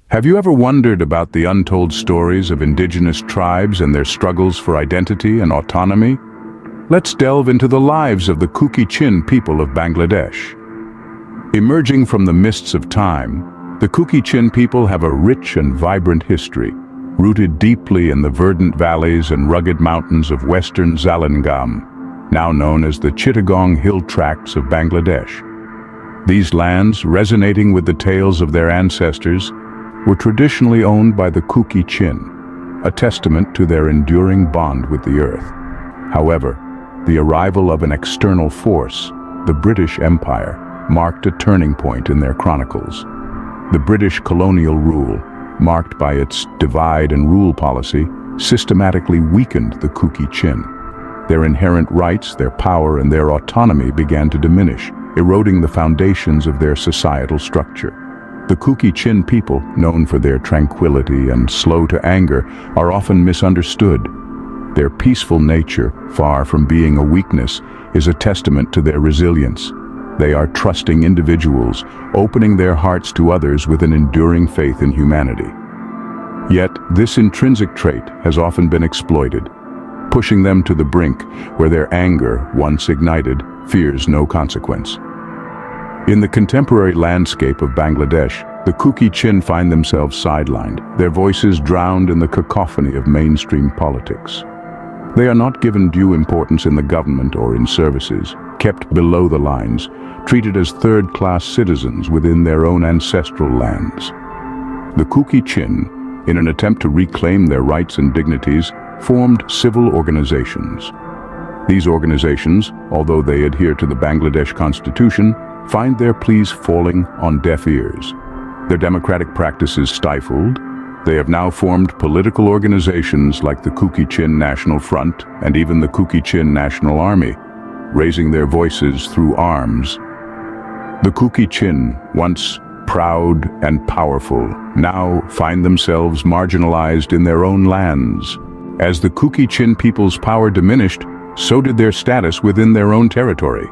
Have you ever wondered about the untold stories of indigenous tribes and their struggles for identity and autonomy? Let's delve into the lives of the Kuki people of Bangladesh. Emerging from the mists of time, the Kuki people have a rich and vibrant history, rooted deeply in the verdant valleys and rugged mountains of western Zalangam, now known as the Chittagong Hill Tracts of Bangladesh. These lands, resonating with the tales of their ancestors, were traditionally owned by the Kuki, a testament to their enduring bond with the earth. However, the arrival of an external force, the British Empire, marked a turning point in their chronicles. The British colonial rule, marked by its divide and rule policy, systematically weakened the Kuki. Their inherent rights, their power, and their autonomy began to diminish, eroding the foundations of their societal structure. The Kuki people, known for their tranquility and slow to anger, are often misunderstood. Their peaceful nature, far from being a weakness, is a testament to their resilience. They are trusting individuals, opening their hearts to others with an enduring faith in humanity. Yet, this intrinsic trait has often been exploited, pushing them to the brink where their anger, once ignited, fears no consequence. In the contemporary landscape of Bangladesh, the Kuki find themselves sidelined, their voices drowned in the cacophony of mainstream politics. They are not given due importance in the government or in services, kept below the lines, treated as third-class citizens within their own ancestral lands. The Kuki, in an attempt to reclaim their rights and dignities, formed civil organizations. These organizations, although they adhere to the Bangladesh Constitution, find their pleas falling on deaf ears. Their democratic practices stifled, they have now formed political organizations like the Kuki National Front and even the Kuki National Army, raising their voices through arms. The Kuki, once proud and powerful, now find themselves marginalized in their own lands. As the Kuki people's power diminished, so did their status within their own territory.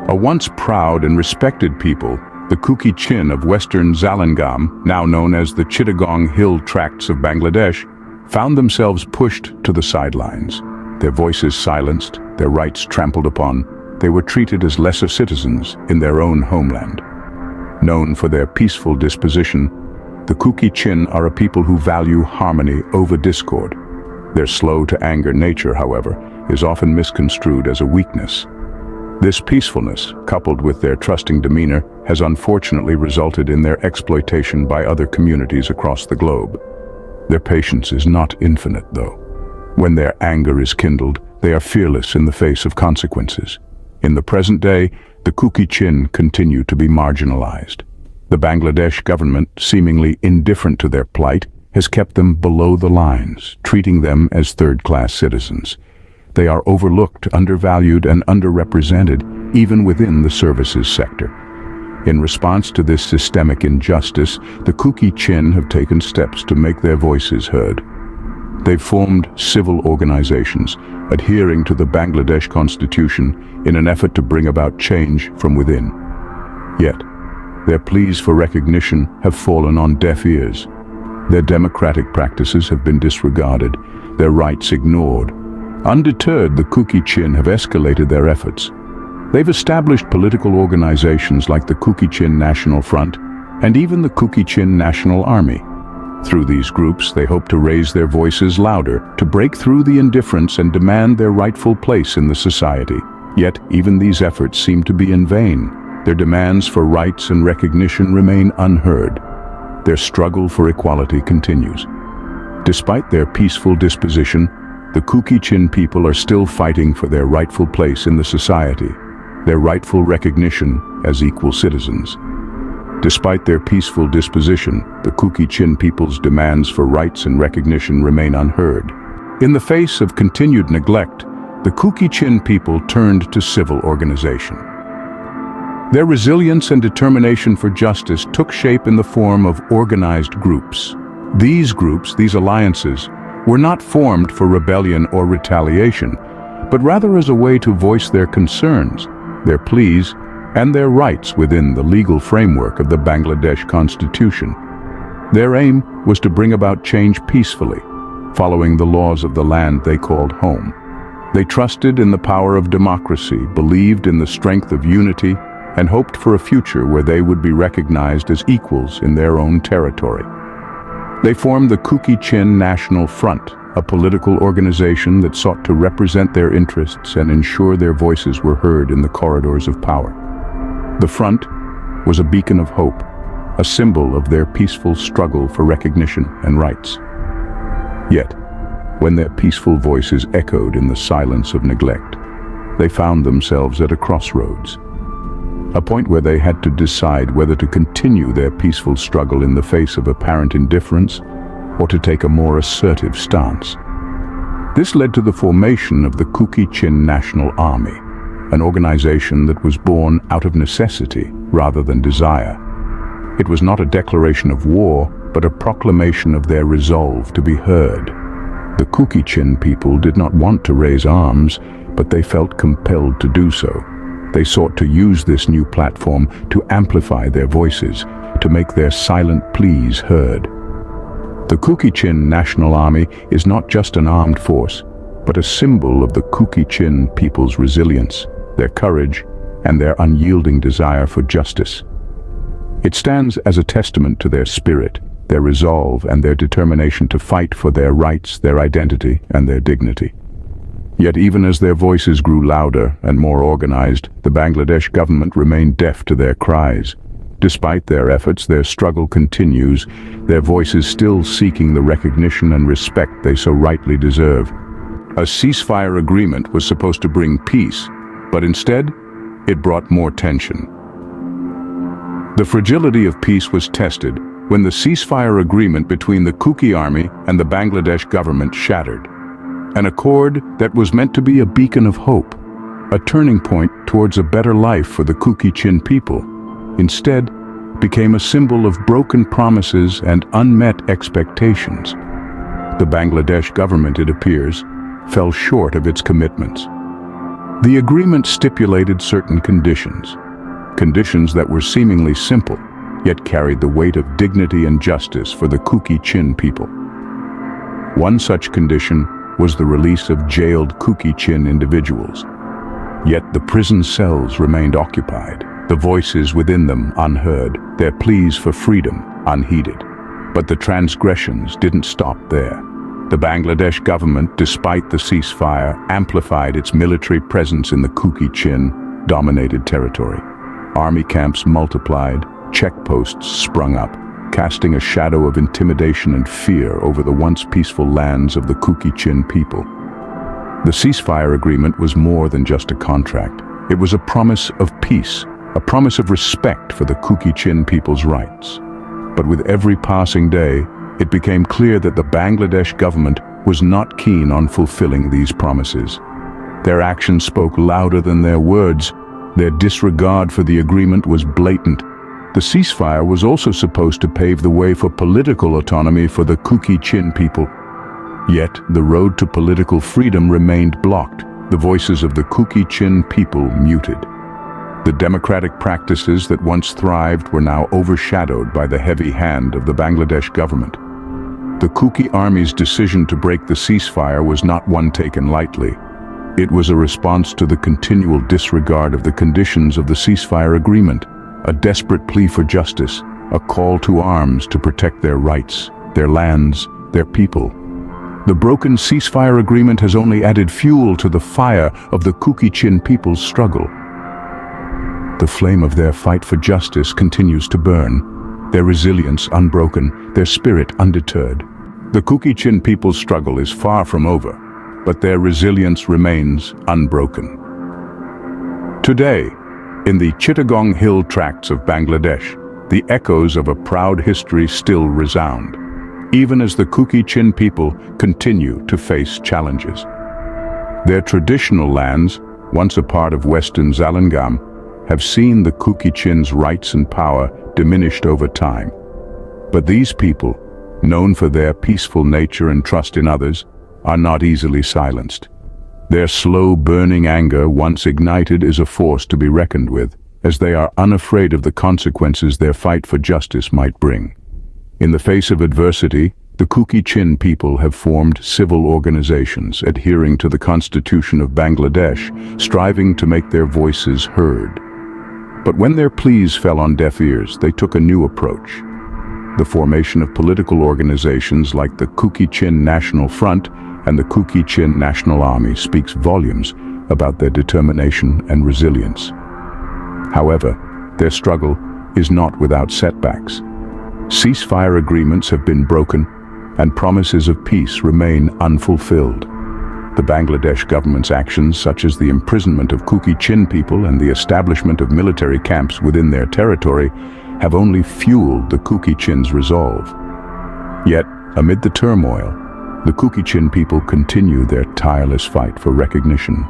A once proud and respected people, the Kuki of western Zalangam, now known as the Chittagong Hill Tracts of Bangladesh, found themselves pushed to the sidelines. Their voices silenced, their rights trampled upon, they were treated as lesser citizens in their own homeland. Known for their peaceful disposition, the Kuki are a people who value harmony over discord. Their slow-to-anger nature, however, is often misconstrued as a weakness. This peacefulness, coupled with their trusting demeanor, has unfortunately resulted in their exploitation by other communities across the globe. Their patience is not infinite, though. When their anger is kindled, they are fearless in the face of consequences. In the present day, the Kuki continue to be marginalized. The Bangladesh government, seemingly indifferent to their plight, has kept them below the lines, treating them as third-class citizens. They are overlooked, undervalued, and underrepresented, even within the services sector. In response to this systemic injustice, the Kuki have taken steps to make their voices heard. They've formed civil organizations, adhering to the Bangladesh Constitution in an effort to bring about change from within. Yet, their pleas for recognition have fallen on deaf ears. Their democratic practices have been disregarded, their rights ignored. Undeterred, the Kuki have escalated their efforts. They've established political organizations like the Kuki National Front and even the Kuki National Army. Through these groups, they hope to raise their voices louder, to break through the indifference and demand their rightful place in the society. Yet, even these efforts seem to be in vain. Their demands for rights and recognition remain unheard. Their struggle for equality continues. Despite their peaceful disposition, the Kuki people are still fighting for their rightful place in the society, their rightful recognition as equal citizens. Despite their peaceful disposition, the Kuki people's demands for rights and recognition remain unheard. In the face of continued neglect, the Kuki people turned to civil organization. Their resilience and determination for justice took shape in the form of organized groups. These groups, these alliances, were not formed for rebellion or retaliation, but rather as a way to voice their concerns, their pleas, and their rights within the legal framework of the Bangladesh Constitution. Their aim was to bring about change peacefully, following the laws of the land they called home. They trusted in the power of democracy, believed in the strength of unity, and hoped for a future where they would be recognized as equals in their own territory. They formed the Kuki National Front, a political organization that sought to represent their interests and ensure their voices were heard in the corridors of power. The front was a beacon of hope, a symbol of their peaceful struggle for recognition and rights. Yet, when their peaceful voices echoed in the silence of neglect, they found themselves at a crossroads, a point where they had to decide whether to continue their peaceful struggle in the face of apparent indifference or to take a more assertive stance. This led to the formation of the Kuki National Army, an organization that was born out of necessity rather than desire. It was not a declaration of war, but a proclamation of their resolve to be heard. The Kuki people did not want to raise arms, but they felt compelled to do so. They sought to use this new platform to amplify their voices, to make their silent pleas heard. The Kuki National Army is not just an armed force, but a symbol of the Kuki people's resilience, their courage, and their unyielding desire for justice. It stands as a testament to their spirit, their resolve, and their determination to fight for their rights, their identity, and their dignity. Yet even as their voices grew louder and more organized, the Bangladesh government remained deaf to their cries. Despite their efforts, their struggle continues, their voices still seeking the recognition and respect they so rightly deserve. A ceasefire agreement was supposed to bring peace, but instead, it brought more tension. The fragility of peace was tested when the ceasefire agreement between the Kuki army and the Bangladesh government shattered. An accord that was meant to be a beacon of hope, a turning point towards a better life for the Kuki people, instead became a symbol of broken promises and unmet expectations. The Bangladesh government, it appears, fell short of its commitments. The agreement stipulated certain conditions that were seemingly simple, yet carried the weight of dignity and justice for the Kuki people. One such condition was the release of jailed Kuki individuals. Yet the prison cells remained occupied, the voices within them unheard, their pleas for freedom unheeded. But the transgressions didn't stop there. The Bangladesh government, despite the ceasefire, amplified its military presence in the Kuki dominated territory. Army camps multiplied, checkposts sprung up, casting a shadow of intimidation and fear over the once peaceful lands of the Kuki people. The ceasefire agreement was more than just a contract. It was a promise of peace, a promise of respect for the Kuki people's rights. But with every passing day, it became clear that the Bangladesh government was not keen on fulfilling these promises. Their actions spoke louder than their words. Their disregard for the agreement was blatant. The ceasefire was also supposed to pave the way for political autonomy for the Kuki people. Yet, the road to political freedom remained blocked, the voices of the Kuki people muted. The democratic practices that once thrived were now overshadowed by the heavy hand of the Bangladesh government. The Kuki army's decision to break the ceasefire was not one taken lightly. It was a response to the continual disregard of the conditions of the ceasefire agreement, a desperate plea for justice, a call to arms to protect their rights, their lands, their people. The broken ceasefire agreement has only added fuel to the fire of the Kuki people's struggle. The flame of their fight for justice continues to burn, their resilience unbroken, their spirit undeterred. The Kuki people's struggle is far from over, but their resilience remains unbroken. Today, in the Chittagong Hill tracts of Bangladesh, the echoes of a proud history still resound, even as the Kuki people continue to face challenges. Their traditional lands, once a part of Western Zalangam, have seen the Kuki rights and power diminished over time. But these people, known for their peaceful nature and trust in others, are not easily silenced. Their slow-burning anger, once ignited, is a force to be reckoned with, as they are unafraid of the consequences their fight for justice might bring. In the face of adversity, the Kuki Chin people have formed civil organizations adhering to the Constitution of Bangladesh, striving to make their voices heard. But when their pleas fell on deaf ears, they took a new approach. The formation of political organizations like the Kuki Chin National Front and the Kuki Chin National Army speaks volumes about their determination and resilience. However, their struggle is not without setbacks. Ceasefire agreements have been broken, and promises of peace remain unfulfilled. The Bangladesh government's actions, such as the imprisonment of Kuki Chin people and the establishment of military camps within their territory, have only fueled the Kuki Chin's resolve. Yet, amid the turmoil, the Kuki Chin people continue their tireless fight for recognition.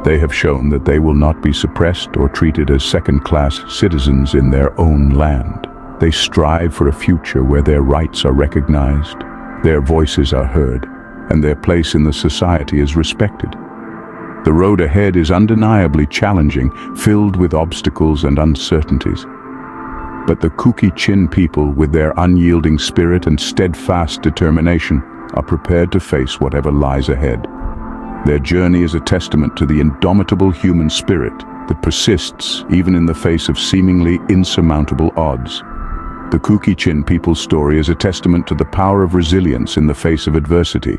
They have shown that they will not be suppressed or treated as second-class citizens in their own land. They strive for a future where their rights are recognized, their voices are heard, and their place in the society is respected. The road ahead is undeniably challenging, filled with obstacles and uncertainties. But the Kuki Chin people, with their unyielding spirit and steadfast determination, are prepared to face whatever lies ahead. Their journey is a testament to the indomitable human spirit that persists even in the face of seemingly insurmountable odds. The Kuki Chin people's story is a testament to the power of resilience in the face of adversity.